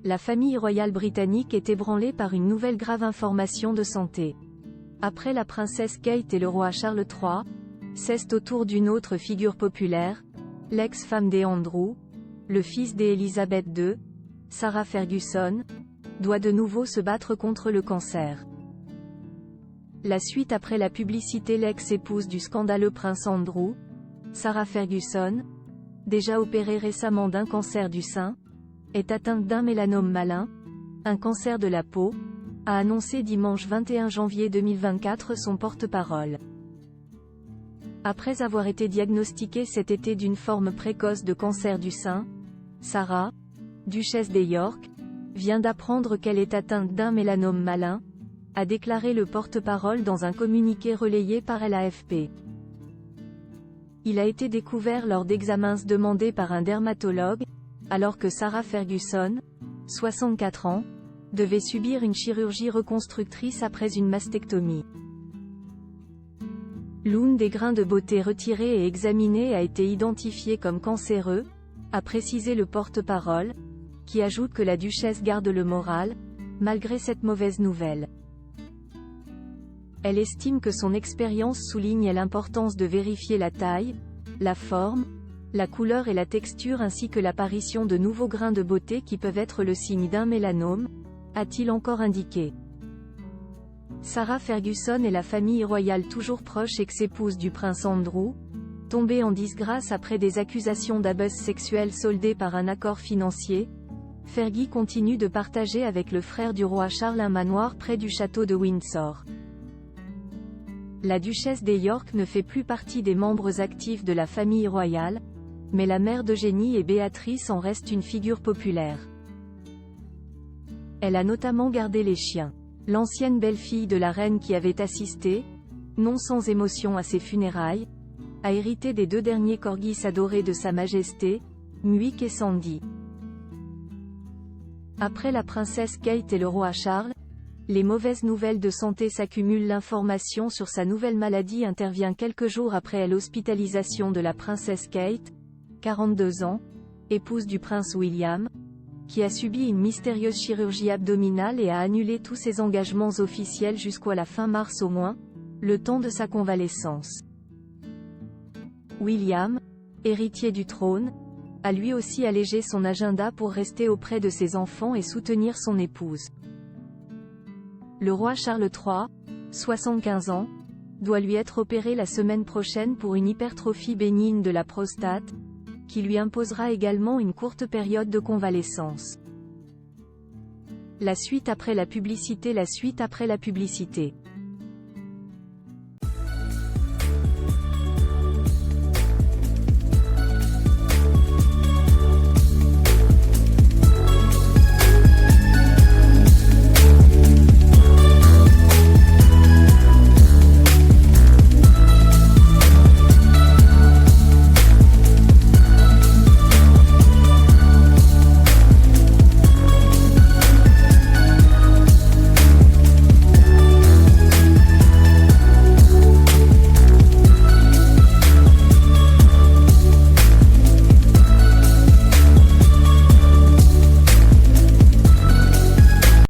La famille royale britannique est ébranlée par une nouvelle grave information de santé. Après la princesse Kate et le roi Charles III, c'est au tour d'une autre figure populaire, l'ex-femme d'Andrew, le fils d'Elizabeth II, Sarah Ferguson, doit de nouveau se battre contre le cancer. La suite après la publicité. L'ex-épouse du scandaleux prince Andrew, Sarah Ferguson, déjà opérée récemment d'un cancer du sein, est atteinte d'un mélanome malin, un cancer de la peau, a annoncé dimanche 21 janvier 2024 son porte-parole. Après avoir été diagnostiquée cet été d'une forme précoce de cancer du sein, Sarah, duchesse des York, vient d'apprendre qu'elle est atteinte d'un mélanome malin, a déclaré le porte-parole dans un communiqué relayé par l'AFP. Il a été découvert lors d'examens demandés par un dermatologue, alors que Sarah Ferguson, 64 ans, devait subir une chirurgie reconstructrice après une mastectomie. L'une des grains de beauté retirés et examinés a été identifié comme cancéreux, a précisé le porte-parole, qui ajoute que la duchesse garde le moral, malgré cette mauvaise nouvelle. Elle estime que son expérience souligne l'importance de vérifier la taille, la forme, la couleur et la texture ainsi que l'apparition de nouveaux grains de beauté qui peuvent être le signe d'un mélanome, a-t-il encore indiqué. Sarah Ferguson et la famille royale toujours proche ex-épouse du prince Andrew, tombée en disgrâce après des accusations d'abus sexuels soldées par un accord financier, Fergie continue de partager avec le frère du roi Charles un manoir près du château de Windsor. La duchesse des York ne fait plus partie des membres actifs de la famille royale, mais la mère d'Eugénie et Béatrice en reste une figure populaire. Elle a notamment gardé les chiens. L'ancienne belle-fille de la reine qui avait assisté, non sans émotion à ses funérailles, a hérité des deux derniers corgis adorés de Sa Majesté, Muick et Sandy. Après la princesse Kate et le roi Charles, les mauvaises nouvelles de santé s'accumulent. L'information sur sa nouvelle maladie intervient quelques jours après l'hospitalisation de la princesse Kate, 42 ans, épouse du prince William, qui a subi une mystérieuse chirurgie abdominale et a annulé tous ses engagements officiels jusqu'à la fin mars au moins, le temps de sa convalescence. William, héritier du trône, a lui aussi allégé son agenda pour rester auprès de ses enfants et soutenir son épouse. Le roi Charles III, 75 ans, doit lui être opéré la semaine prochaine pour une hypertrophie bénigne de la prostate, qui lui imposera également une courte période de convalescence. La suite après la publicité. La suite après la publicité.